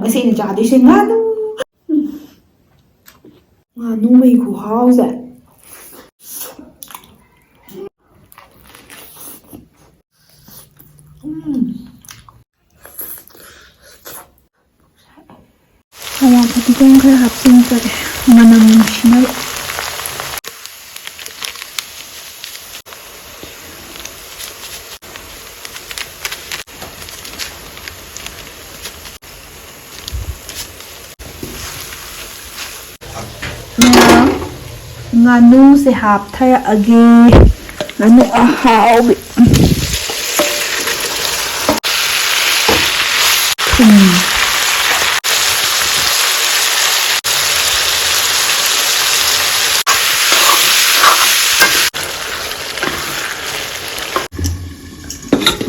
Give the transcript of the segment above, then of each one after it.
ngasi na chadoi se nganu. Nganu mai khuhau se. Hawa patikong khara hapsin kare manam nushina. Nganu se hap thaya age nganu ahau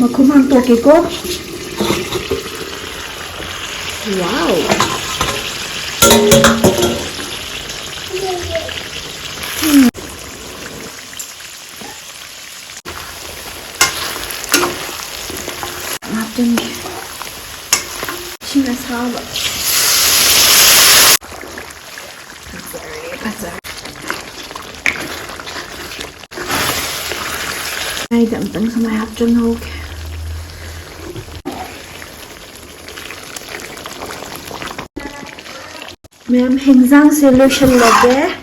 makhumang toke ko. Wow. After Saba. Ay, damtang sa may afternoon. Ma'am, henzang solution lage.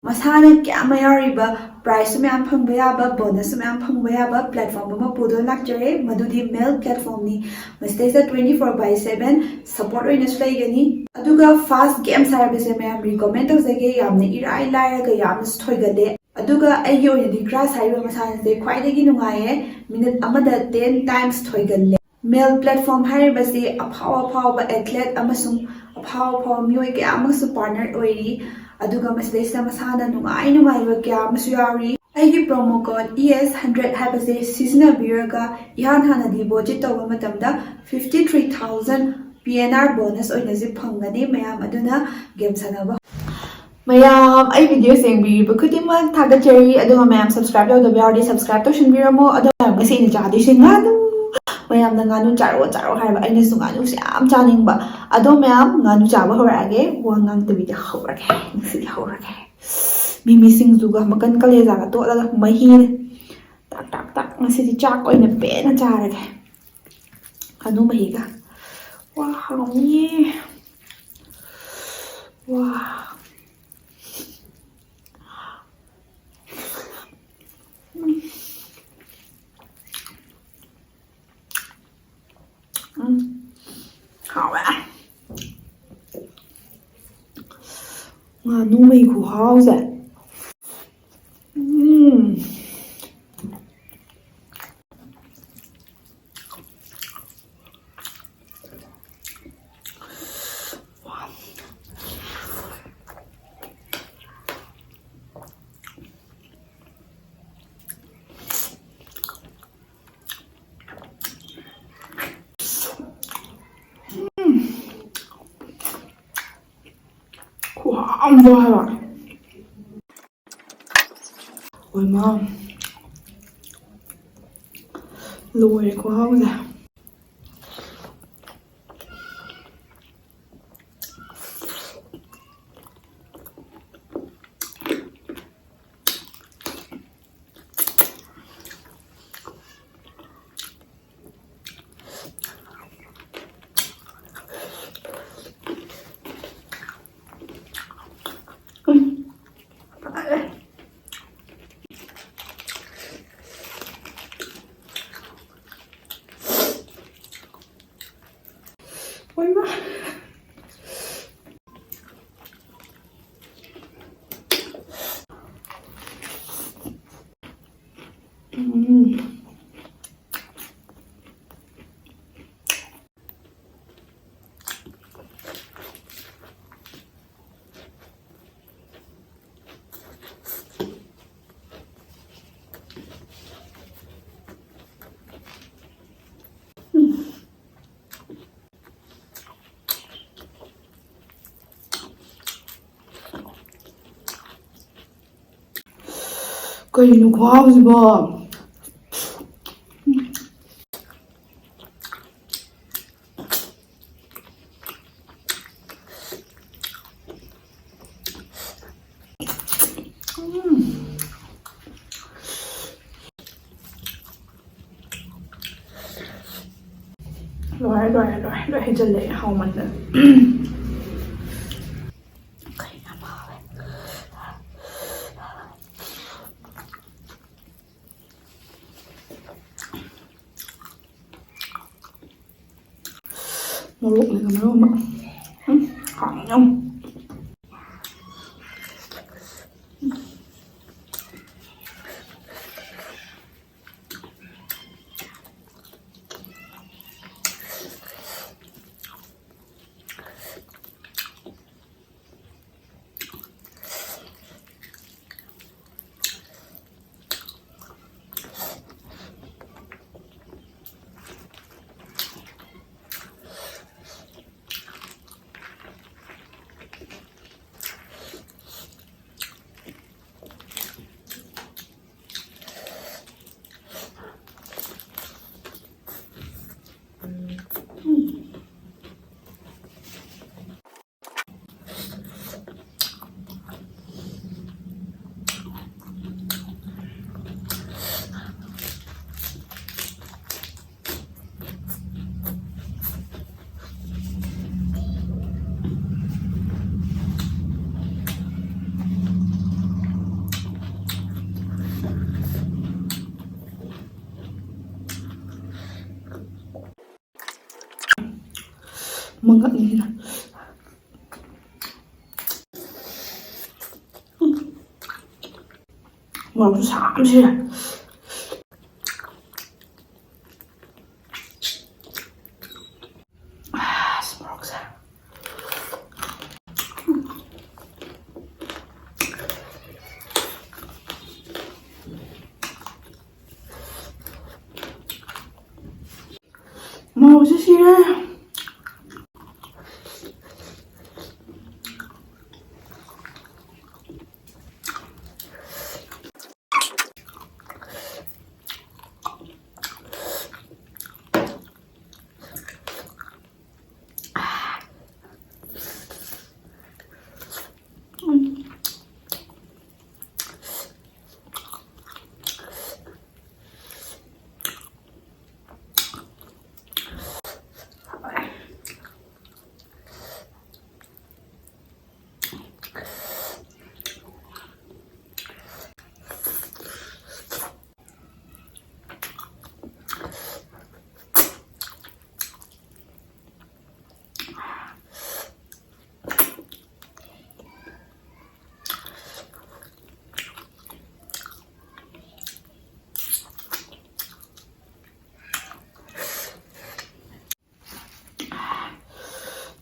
Masana kya mayariba price me am phangba ba bonus me am phangba ba platform ma pudo lakjare madudi mail platform ni mastay sa 24/7 support oina slay gani aduga fast game service me am recommend tawjage yamne irai laira ga yam thoigade aduga ayi oina di grass haiba masana se khwaidagi nungaye minute amada 10 times thoigalle mail platform hariba se aphaw ba athlete amasung aphaw mioi kya amasu partner oiri aduga masdaysa masana nungai ba kya masu yari aigi promo code ES100 habase seasonal biraga ihan hana deposit tawba matamda 53,000 PNR bonus oina ji phangani mayam aduna game sanaba mayam ai video sengbi bakudima thaga cheri aduma mayam subscribe yaw da already subscribe to shinbiramo aduma ngasi ni jadi singadu mayam na nganu charo haiba aina su nganu se am chaning ba ado mayam nganu chaba horage wangang tabi da horage ngsi horage mimi singzu ga makan kaleza ga to la mahi tak ngasi di chak oina pe na charage anu mahi ga wa hauni wa hảo ạ. Nganu mai khuhau se. Không vô hay rồi. Ôi mà lùi quá không ra. Ôi mà ꯀꯩꯅꯣ ꯈꯨꯍꯥꯎꯁꯤꯕꯣ. ꯂꯣꯏ ꯍꯩꯖꯜꯂꯦ ꯍꯥꯎꯃꯟꯗꯅ. 모르겠네, 너무 강령. 뭔가 이나 뭐라고 잠시 스모크사 뭐라고 싫어.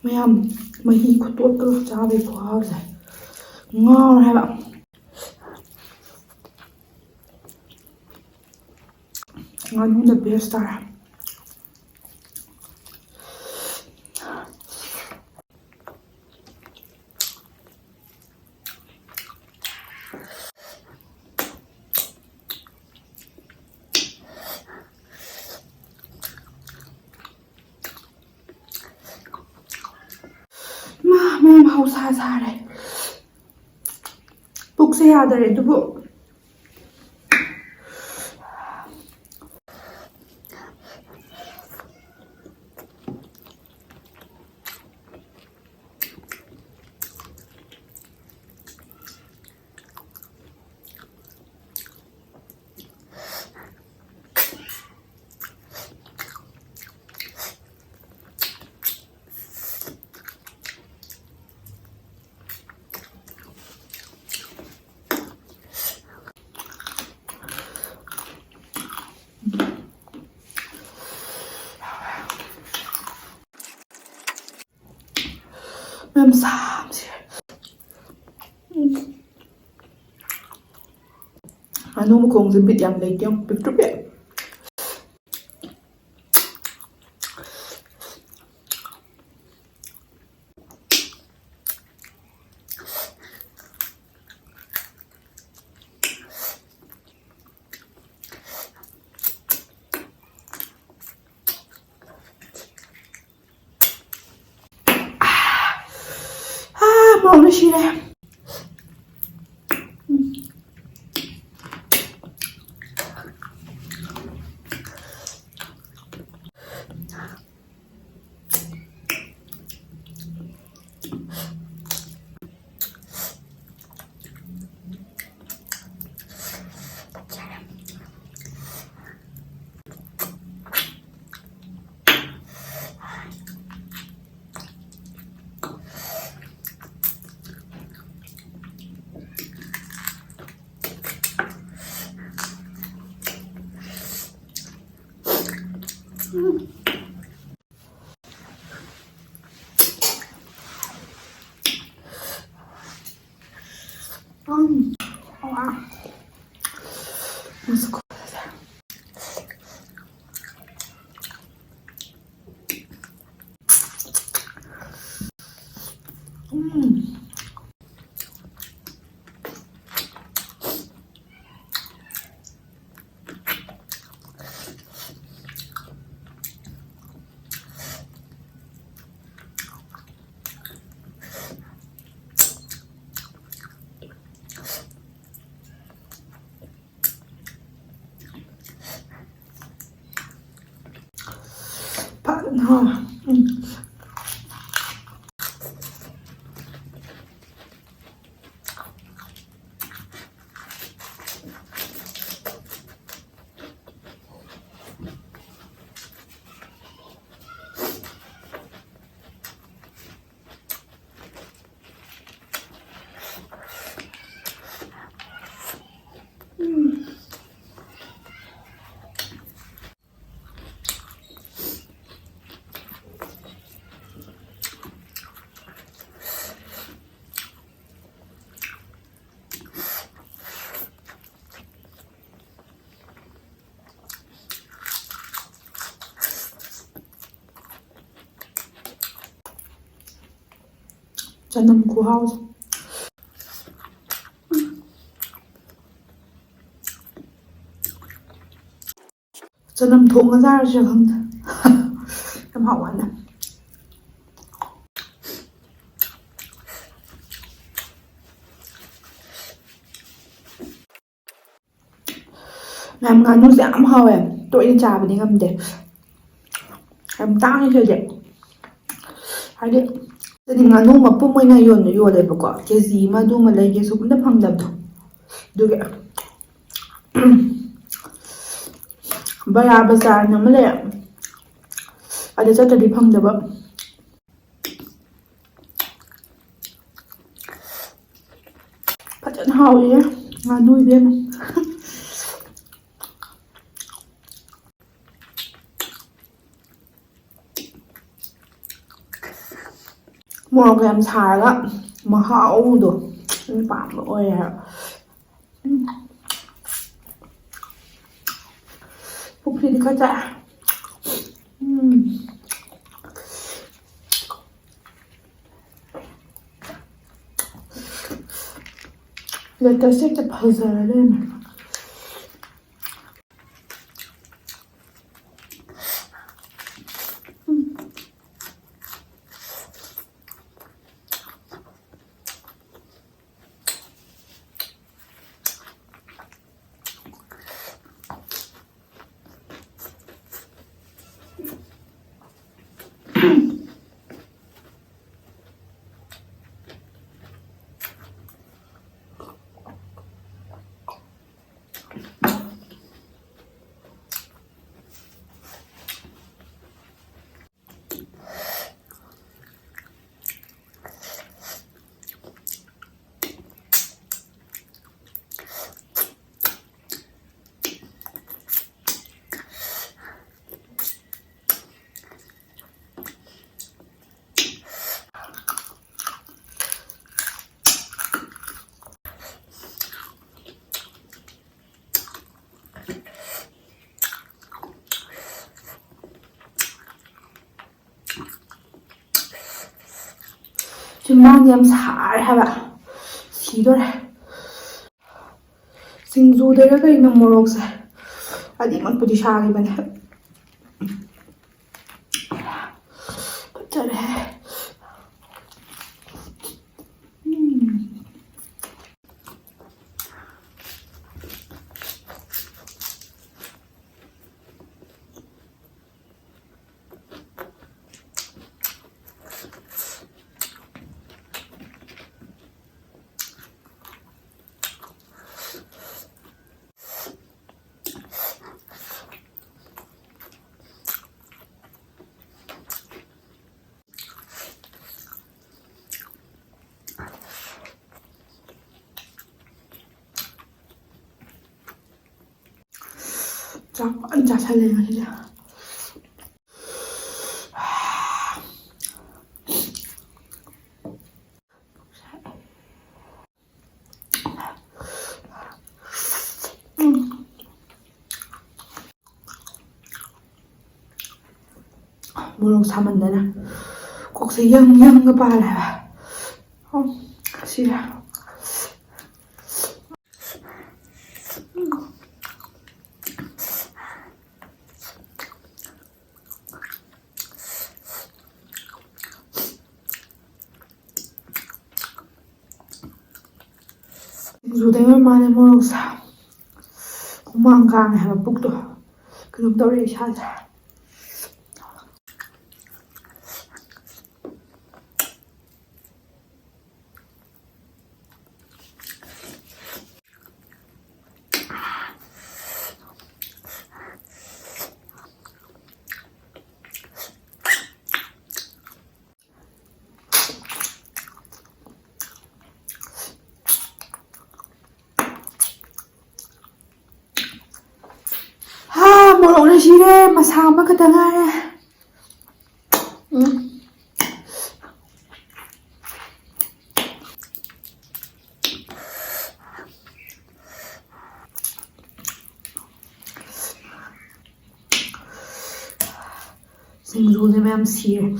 ꯃꯌꯥꯝ ꯃꯍꯤ ꯈꯨꯇꯣꯠꯀ ꯆꯥꯕꯒꯤ ꯈꯨꯍꯥꯎꯁꯦ ꯉꯥꯎꯔꯦ ꯍꯥꯏꯕ. ꯉꯥꯅꯨꯅ ꯕꯦꯁ ꯇꯥꯔꯦ. ꯃꯌꯥꯝ ꯍꯧꯁꯥ ꯁꯥꯔꯦ. ꯄꯨꯛꯁꯦ ꯌꯥꯗꯔꯦ ꯑꯗꯨꯕꯨ ꯃꯌꯥꯝ ꯁꯥꯕꯁꯦ. ꯉꯥꯅꯨ ꯃꯈꯣꯡꯁꯦ ꯕꯤꯠ ꯌꯥꯝ ꯂꯩꯇꯦ. ꯄꯤꯛꯇ꯭ꯔꯨ ꯄꯤꯛꯑꯦ. 시래. Wow. That's cool. Canım kuhause. Canım thonga zarasira khangde. Yam hawane. Làm nganu yam hawe. Toina chabadi ngamde. Yam tangi sede. Hadi jadi nganu mapum moina yolebako kg ma du ma lege su bunda phangdabdo duge baya bazar na male ada chatadi phangdaba fajan hawi nganu ibem Morok yam sarga mahaudo ni pam oi ha pupri di kaca letasnya pazarda Cuma yam sar haba sidore singzu dera kai na morok sa adi man pudi shagi bane pachare ꯆꯥꯛ ꯐꯖꯅ ꯆꯥꯁꯜꯂꯦ ꯉꯁꯤꯁꯦ 모르고 사만다나 꼭서 영영가 빨아요 싫어 요댕을 많이 모르고 사 고만강에 하면 북도 그럼 떨리 샤자 모르는 시래 마사마 그다가래 생존의 맘시에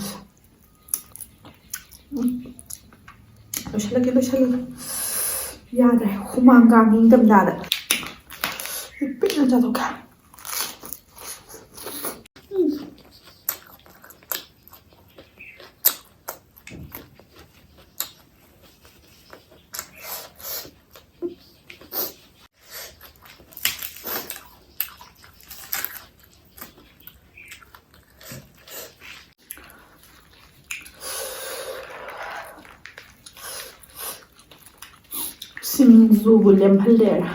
loşalake 야들 후만강 힘듭니다 삐는 자도가 심수고 렘팔레라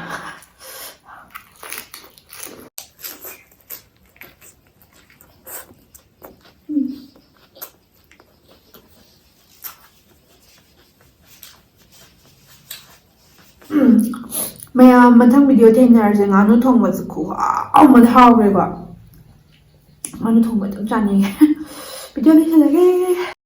ꯃꯌꯥꯝ ꯃꯊꯪ video ꯊꯦꯡꯅꯔꯁꯦ ꯉꯥꯅꯨ ꯊꯣꯡꯕꯁꯦ ꯈꯨꯍꯥꯎ ꯍꯥꯎꯈ꯭ꯔꯦꯀꯣ ꯉꯥꯅꯨ ꯊꯣꯡꯕ ꯑꯗꯨꯝ ꯆꯥꯅꯤꯡꯉꯦ ꯚꯤꯗꯤꯑꯣ ꯂꯣꯏꯁꯤꯜꯂꯒꯦ